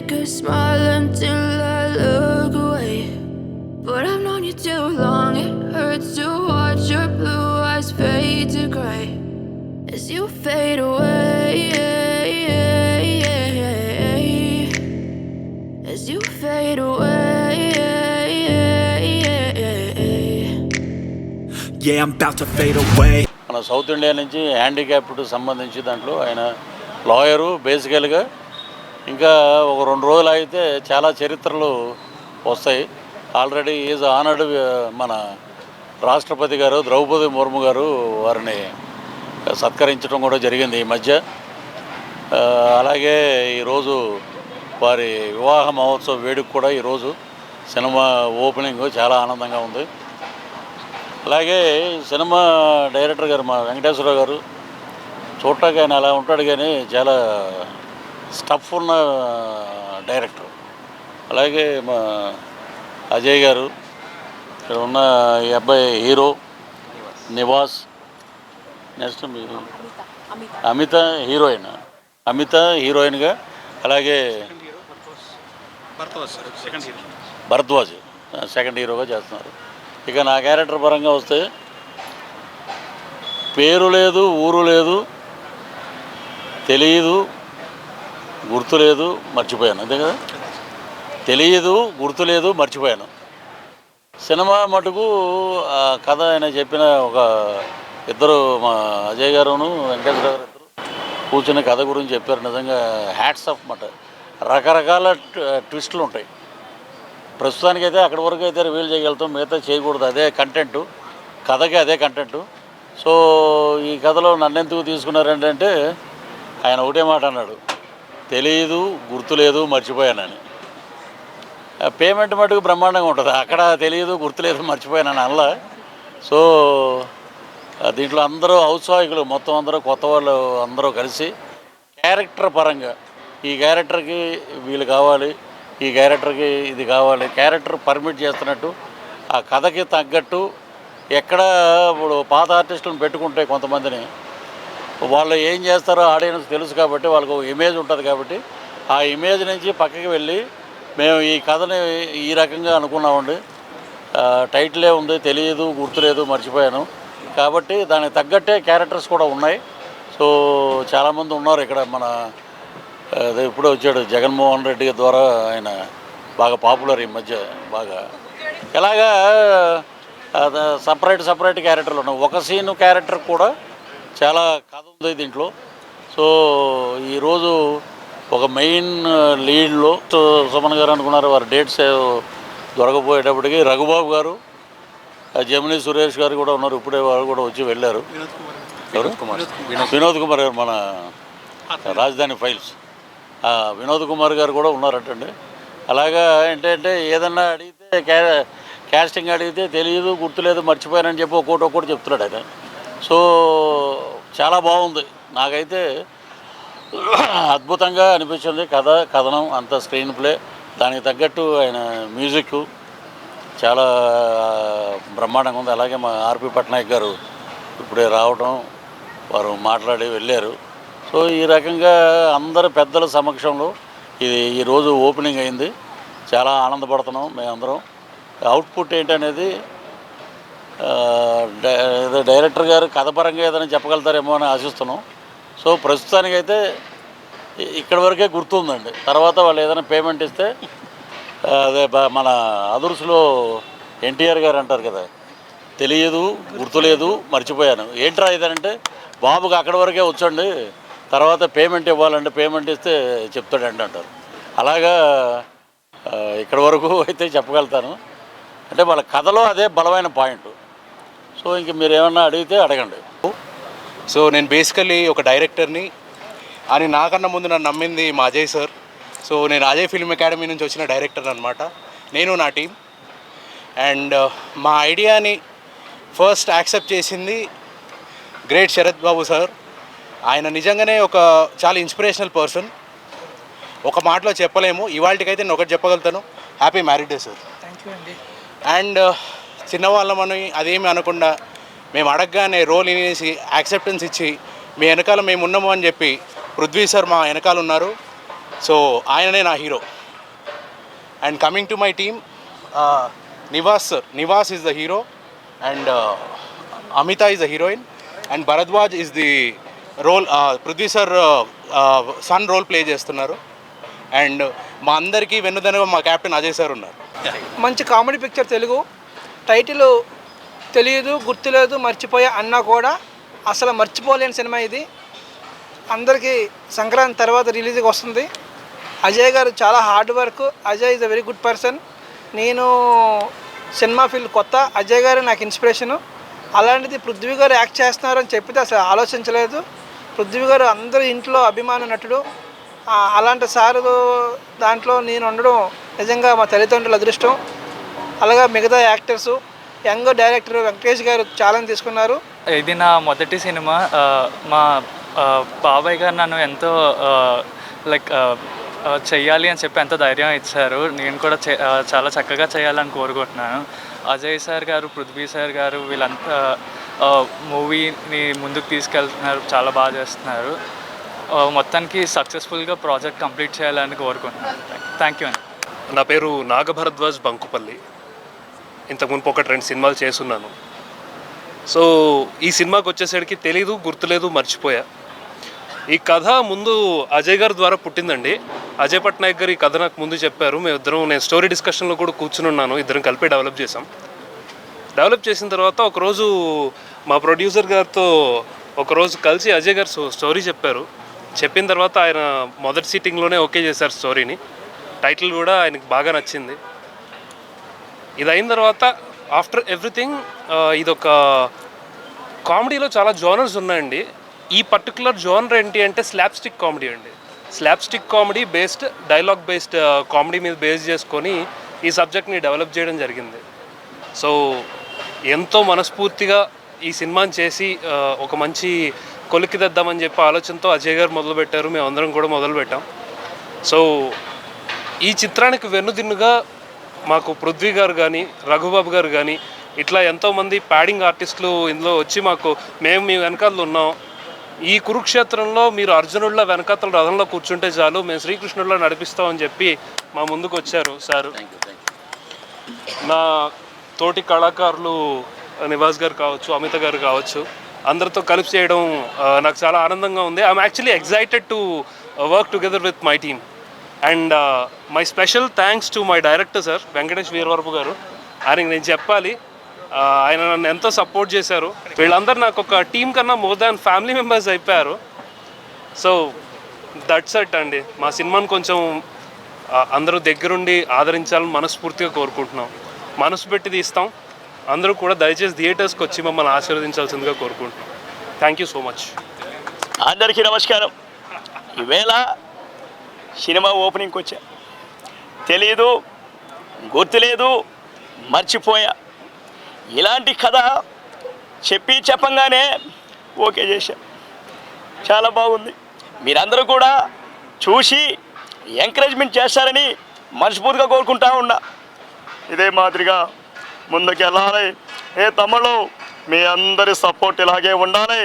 fake a smile until I look away. But I've known you too long, it hurts to watch your blue eyes fade to gray as you fade away, as you fade away. Yeah, I'm about to fade away. మన south India నుంచి handicapped సంబంధించి దాంట్లో ఆయన lawyer బేసికల్గా. ఇంకా ఒక 2 రోజులు అయితే చాలా చరిత్రలు వస్తాయి. Already is honoured. మన రాష్ట్రపతి గారు ద్రౌపది ముర్ము గారు వారిని సత్కరించడం కూడా జరిగింది ఈ మధ్య. అలాగే ఈరోజు వారి వివాహ మహోత్సవ వేడుక కూడా ఈరోజు సినిమా ఓపెనింగ్ చాలా ఆనందంగా ఉంది. అలాగే సినిమా డైరెక్టర్ గారు మా వెంకటేశ్వరరావు గారు చూడటానికి ఆయన అలా ఉంటాడు, కానీ చాలా స్టఫ్ ఉన్న డైరెక్టర్. అలాగే మా అజయ్ గారు, ఇక్కడ ఉన్న ఈ అబ్బాయి హీరో నివాస్, నెక్స్ట్ అమిత హీరోయిన్గా, అలాగే భరద్వాజ్ సెకండ్ హీరోగా చేస్తున్నారు. ఇక నా క్యారెక్టర్ పరంగా వస్తే పేరు లేదు, ఊరు లేదు, తెలియదు, గుర్తు లేదు, మర్చిపోయాను. అంతే కదా, తెలియదు, గుర్తు లేదు, మర్చిపోయాను. సినిమా మటుకు కథ ఆయన చెప్పిన ఒక ఇద్దరు, మా అజయ్ గారును వెంకటేశ్వర గారు ఇద్దరు కూర్చుని కథ గురించి చెప్పారు. నిజంగా హ్యాట్స్ ఆఫ్ మాట. రకరకాల ట్విస్టులు ఉంటాయి. ప్రస్తుతానికైతే అక్కడి వరకు అయితే రివీల్ చేయగలుగుతాం, మిగతా చేయకూడదు. అదే కంటెంటు, కథకి అదే కంటెంటు. సో ఈ కథలో నన్నెందుకు తీసుకున్నారంటే ఆయన ఒకటే మాట అన్నాడు, తెలియదు, గుర్తులేదు, మర్చిపోయానని. పేమెంట్ మటుకు బ్రహ్మాండంగా ఉంటుంది. అక్కడ తెలియదు, గుర్తులేదు, మర్చిపోయానని అలా. సో దీంట్లో అందరూ ఔత్సాహికులు మొత్తం అందరూ కొత్త వాళ్ళు అందరూ కలిసి క్యారెక్టర్ పరంగా ఈ క్యారెక్టర్కి వీళ్ళు కావాలి, ఈ క్యారెక్టర్కి ఇది కావాలి, క్యారెక్టర్ పర్మిట్ చేస్తున్నట్టు ఆ కథకి తగ్గట్టు. ఎక్కడ ఇప్పుడు పాత ఆర్టిస్టులను పెట్టుకుంటే కొంతమందిని వాళ్ళు ఏం చేస్తారో ఆడియన్స్ తెలుసు కాబట్టి వాళ్ళకు ఇమేజ్ ఉంటుంది కాబట్టి ఆ ఇమేజ్ నుంచి పక్కకి వెళ్ళి మేము ఈ కథని ఈ రకంగా అనుకున్నామండి, టైటిలే ఉంది, తెలియదు, గుర్తులేదు, మర్చిపోయాను కాబట్టి దానికి తగ్గట్టే క్యారెక్టర్స్ కూడా ఉన్నాయి. సో చాలామంది ఉన్నారు ఇక్కడ. మన ఇప్పుడే వచ్చాడు జగన్మోహన్ రెడ్డి ద్వారా, ఆయన బాగా పాపులర్ ఈ మధ్య బాగా. ఇలాగా సపరేట్ క్యారెక్టర్లు ఉన్నాయి. ఒక సీను క్యారెక్టర్ కూడా చాలా కథ ఉంది దీంట్లో. సో ఈరోజు ఒక మెయిన్ లీడ్లో సుమన్ గారు అనుకున్నారు, వారి డేట్స్ దొరకపోయేటప్పటికి రఘుబాబు గారు, జమినీ సురేష్ గారు కూడా ఉన్నారు. ఇప్పుడే వారు కూడా వచ్చి వెళ్ళారు. వినోద్ కుమార్ గారు, మన రాజధాని ఫైల్స్ వినోద్ కుమార్ గారు కూడా ఉన్నారటండి. అలాగా ఏంటంటే ఏదన్నా అడిగితే క్యాస్టింగ్ అడిగితే తెలియదు, గుర్తులేదు, మర్చిపోయానని చెప్పి ఒక్కొక్కటి చెప్తున్నాడు ఆయన. సో చాలా బాగుంది. నాకైతే అద్భుతంగా అనిపించింది. కథనం అంత స్క్రీన్ ప్లే, దానికి తగ్గట్టు ఆయన మ్యూజిక్ చాలా బ్రహ్మాండంగా ఉంది. అలాగే మా ఆర్పి పట్నాయక్ గారు ఇప్పుడే రావడం, వారు మాట్లాడి వెళ్ళారు. సో ఈ రకంగా అందరు పెద్దల సమక్షంలో ఇది ఈరోజు ఓపెనింగ్ అయింది. చాలా ఆనందపడుతున్నాం మేమందరం. అవుట్పుట్ ఏంటనేది డైరెక్టర్ గారు కథపరంగా ఏదైనా చెప్పగలుగుతారేమో అని ఆశిస్తున్నాం. సో ప్రస్తుతానికైతే ఇక్కడి వరకే గుర్తుందండి. తర్వాత వాళ్ళు ఏదైనా పేమెంట్ ఇస్తే అదే మన అదుర్సులో ఎన్టీఆర్ గారు అంటారు కదా, తెలియదు, గుర్తులేదు, మర్చిపోయాను. ఏంట్రా ఇదంటే, బాబుకి అక్కడి వరకే వచ్చండి, తర్వాత పేమెంట్ ఇవ్వాలంటే పేమెంట్ ఇస్తే చెప్తాడండి అంటారు. అలాగా ఇక్కడి వరకు అయితే చెప్పగలుగుతాను. అంటే వాళ్ళ కథలో అదే బలమైన పాయింట్. సో ఇంక మీరు ఏమన్నా అడిగితే అడగండి. సో నేను బేసికలీ ఒక డైరెక్టర్ని అని నాకన్నా ముందు నన్ను నమ్మింది మా అజయ్ సార్. సో నేను అజయ్ ఫిల్మ్ అకాడమీ నుంచి వచ్చిన డైరెక్టర్ అనమాట, నేను నా టీం. అండ్ మా ఐడియాని ఫస్ట్ యాక్సెప్ట్ చేసింది గ్రేట్ శరత్ బాబు సార్. ఆయన నిజంగానే ఒక చాలా ఇన్స్పిరేషనల్ పర్సన్. ఒక మాటలో చెప్పలేము. ఇవాళకైతే నేను ఒకటి చెప్పగలుగుతాను, happy married day sir. Thank you అండి. అండ్ చిన్నవాళ్ళమని అదేమి అనకుండా మేము అడగగానే రోల్ ఇనేసి యాక్సెప్టెన్స్ ఇచ్చి మీ వెనకాల మేము ఉన్నాము అని చెప్పి పృథ్వీ సార్ మా వెనకాల ఉన్నారు. సో ఆయననే నా hero. And coming to my team, Nivas is the hero and Amitha is the heroine and Bharadwaj is the role, Prithvi sir son role play చేస్తున్నారు. అండ్ మా అందరికీ వెన్నుదనగా మా కెప్టెన్ అజయ్ సార్ ఉన్నారు. మంచి కామెడీ పిక్చర్ తెలుగు. టైటిల్ తెలియదు, గుర్తులేదు, మర్చిపోయా అన్నా కూడా అసలు మర్చిపోలేని సినిమా ఇది. అందరికీ సంక్రాంతి తర్వాత రిలీజ్కి వస్తుంది. అజయ్ గారు చాలా hard work. Ajay is a very good person. నేను సినిమా ఫీల్డ్ కొత్త, అజయ్ గారు నాకు ఇన్స్పిరేషను. అలాంటిది పృథ్వీ గారు యాక్ట్ చేస్తున్నారు అని చెప్పితే అసలు ఆలోచించలేదు. పృథ్వీ గారు అందరి ఇంట్లో అభిమాన నటుడు. అలాంటి సారు దాంట్లో నేను ఉండడం నిజంగా మా తల్లిదండ్రుల అదృష్టం. అలాగే మిగతా యాక్టర్సు, యంగ్ డైరెక్టర్ వెంకటేష్ గారు ఛాలెంజ్ తీసుకున్నారు. ఇది నా మొదటి సినిమా. మా బాబాయ్ గారు నన్ను ఎంతో చెయ్యాలి అని చెప్పి ఎంతో ధైర్యం ఇచ్చారు. నేను కూడా చాలా చక్కగా చేయాలని కోరుకుంటున్నాను. అజయ్ సార్ గారు, పృథ్వీ సార్ గారు వీళ్ళంతా మూవీని ముందుకు తీసుకెళ్తున్నారు, చాలా బాగా చేస్తున్నారు. మొత్తానికి సక్సెస్ఫుల్గా ప్రాజెక్ట్ కంప్లీట్ చేయాలని కోరుకుంటున్నాను. థ్యాంక్ యూ అండి. నా పేరు నాగభరద్వాజ్ బంకుపల్లి. ఇంతకుముందు 1-2 సినిమాలు చేస్తున్నాను. సో ఈ సినిమాకి వచ్చేసరికి తెలీదు, గుర్తులేదు, మర్చిపోయా. ఈ కథ ముందు అజయ్ గారి ద్వారా పుట్టిందండి. అజయ్ పట్నాయక్ గారు ఈ కథ నాకు ముందు చెప్పారు. నేను స్టోరీ డిస్కషన్లో కూడా కూర్చుని ఉన్నాను. ఇద్దరం కలిపి డెవలప్ చేసాం. డెవలప్ చేసిన తర్వాత ఒకరోజు మా ప్రొడ్యూసర్ గారితో ఒకరోజు కలిసి అజయ్ గారు స్టోరీ చెప్పారు. చెప్పిన తర్వాత ఆయన మొదటి సిట్టింగ్లోనే ఓకే చేశారు స్టోరీని. టైటిల్ కూడా ఆయనకు బాగా నచ్చింది. ఇది అయిన తర్వాత ఆఫ్టర్ ఎవ్రీథింగ్ ఇదొక కామెడీలో చాలా జోనర్స్ ఉన్నాయండి. ఈ పర్టికులర్ జోనర్ ఏంటి అంటే స్లాప్స్టిక్ కామెడీ అండి. Slapstick comedy based, dialogue based comedy మీద బేస్ చేసుకొని ఈ సబ్జెక్ట్ని డెవలప్ చేయడం జరిగింది. సో ఎంతో మనస్ఫూర్తిగా ఈ సినిమాని చేసి ఒక మంచి కొలిక్కి తెద్దామని చెప్పి ఆలోచనతో అజయ్ గారు మొదలుపెట్టారు, మేమందరం కూడా మొదలుపెట్టాం. సో ఈ చిత్రానికి వెన్నుదిన్నుగా మాకు పృథ్వీ గారు కానీ, రఘుబాబు గారు కానీ, ఇట్లా ఎంతోమంది ప్యాడింగ్ ఆర్టిస్టులు ఇందులో వచ్చి మేము మీ వెనకాల ఉన్నాం. ఈ కురుక్షేత్రంలో మీరు అర్జునుడిలో వెనకాతల రథంలో కూర్చుంటే చాలు, మేము శ్రీకృష్ణుడిలో నడిపిస్తామని చెప్పి మా ముందుకు వచ్చారు సారు. నా తోటి కళాకారులు నివాస్ గారు కావచ్చు, అమిత గారు కావచ్చు, అందరితో కలిసి చేయడం నాకు చాలా ఆనందంగా ఉంది. I'm actually excited to work together with my team. And my special thanks to my director sir Venkatesh Veeravarapu garu. ఆయనకి నేను చెప్పాలి, ఆయన నన్ను ఎంతో సపోర్ట్ చేశారు. వీళ్ళందరూ నాకు ఒక టీం కన్నా మోర్ దాన్ ఫ్యామిలీ మెంబర్స్ అయిపోయారు. సో దట్స్ ఇట్ అండి. మా సినిమాని కొంచెం అందరూ దగ్గరుండి ఆదరించాలని మనస్ఫూర్తిగా కోరుకుంటున్నాం. మనసు పెట్టి తీస్తాం. అందరూ కూడా దయచేసి థియేటర్స్కి వచ్చి మమ్మల్ని ఆశీర్వదించాల్సిందిగా కోరుకుంటున్నాం. Thank you so much. అందరికీ నమస్కారం. ఈవేళ సినిమా ఓపెనింగ్కి వచ్చా. తెలీదు, గుర్తులేదు, మర్చిపోయా. ఇలాంటి కథ చెప్పంగానే ఓకే చేశా. చాలా బాగుంది. మీరందరూ కూడా చూసి ఎంకరేజ్మెంట్ చేస్తారని మనస్ఫూర్తిగా కోరుకుంటా ఉన్నా. ఇదే మాదిరిగా ముందుకెళ్ళాలి. తమ్ముళ్ళు, మీ అందరి సపోర్ట్ ఇలాగే ఉండాలి.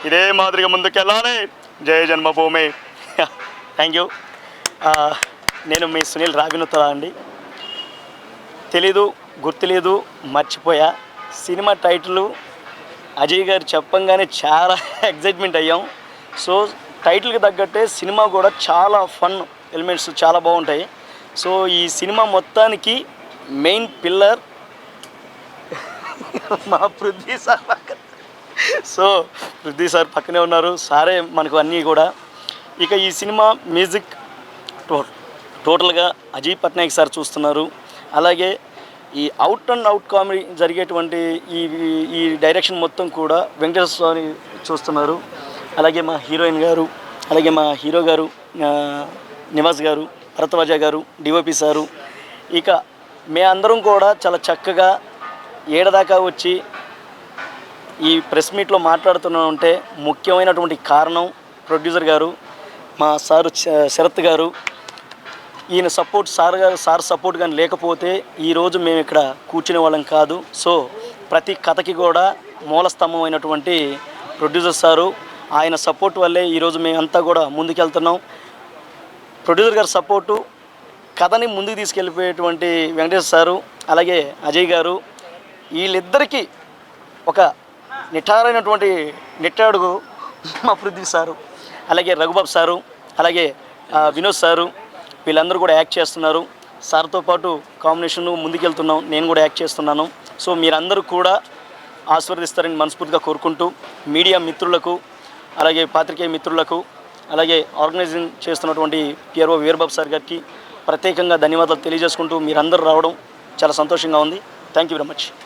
ఇదే మాదిరిగా ముందుకెళ్ళాలి. జయ జన్మభూమి. Thank you. నేను మీ సునీల్ రావినూతల అండి. తెలీదు, గుర్తులేదు, మర్చిపోయా. సినిమా టైటిల్ అజయ్ గారు చెప్పంగానే చాలా ఎగ్జైట్మెంట్ అయ్యాం. సో టైటిల్కి తగ్గట్టే సినిమా కూడా చాలా ఫన్ ఎలిమెంట్స్ చాలా బాగుంటాయి. సో ఈ సినిమా మొత్తానికి మెయిన్ పిల్లర్ మా పృథ్వీ సార్ పక్కన. సో పృథ్వీ సార్ పక్కనే ఉన్నారు. సారే మనకు అన్నీ కూడా. ఇక ఈ సినిమా మ్యూజిక్ టోటల్గా అజయ్ పట్నాయక్ సార్ చూస్తున్నారు. అలాగే ఈ అవుట్ అండ్ అవుట్ కామెడీ జరిగేటువంటి ఈ డైరెక్షన్ మొత్తం కూడా వెంకటేశ్వర స్వామి చూస్తున్నారు. అలాగే మా హీరోయిన్ గారు, అలాగే మా హీరో గారు నివాస్ గారు, భరద్వాజ గారు, డిఓపి సారు. ఇక మేమందరం కూడా చాలా చక్కగా ఏడదాకా వచ్చి ఈ ప్రెస్ మీట్లో మాట్లాడుతున్నామంటే ముఖ్యమైనటువంటి కారణం ప్రొడ్యూసర్ గారు, మా సారు శరత్ గారు. ఈయన సపోర్ట్ సార్ సపోర్ట్ కానీ లేకపోతే ఈరోజు మేము ఇక్కడ కూర్చునే వాళ్ళం కాదు. సో ప్రతి కథకి కూడా మూలస్తంభం అయినటువంటి ప్రొడ్యూసర్ సారు, ఆయన సపోర్ట్ వల్లే ఈరోజు మేమంతా కూడా ముందుకెళ్తున్నాం. ప్రొడ్యూసర్ గారి సపోర్టు, కథని ముందుకు తీసుకెళ్ళిపోయేటువంటి వెంకటేశ్వర సారు, అలాగే అజయ్ గారు, వీళ్ళిద్దరికీ ఒక నిఠారైనటువంటి నిట్టాడుగు మా పృథ్వీ సారు, అలాగే రఘుబాబు సారు, అలాగే వినోద్ సారు, వీళ్ళందరూ కూడా యాక్ట్ చేస్తున్నారు. సార్తో పాటు కాంబినేషన్ ముందుకెళ్తున్నాం, నేను కూడా యాక్ట్ చేస్తున్నాను. సో మీరందరూ కూడా ఆశీర్వదిస్తారని మనస్ఫూర్తిగా కోరుకుంటూ, మీడియా మిత్రులకు, అలాగే పాత్రికేయ మిత్రులకు, అలాగే ఆర్గనైజింగ్ చేస్తున్నటువంటి పిఆర్ఓ వీరబాబు సార్ గారికి ప్రత్యేకంగా ధన్యవాదాలు తెలియజేసుకుంటూ మీరందరూ రావడం చాలా సంతోషంగా ఉంది. Thank you very much.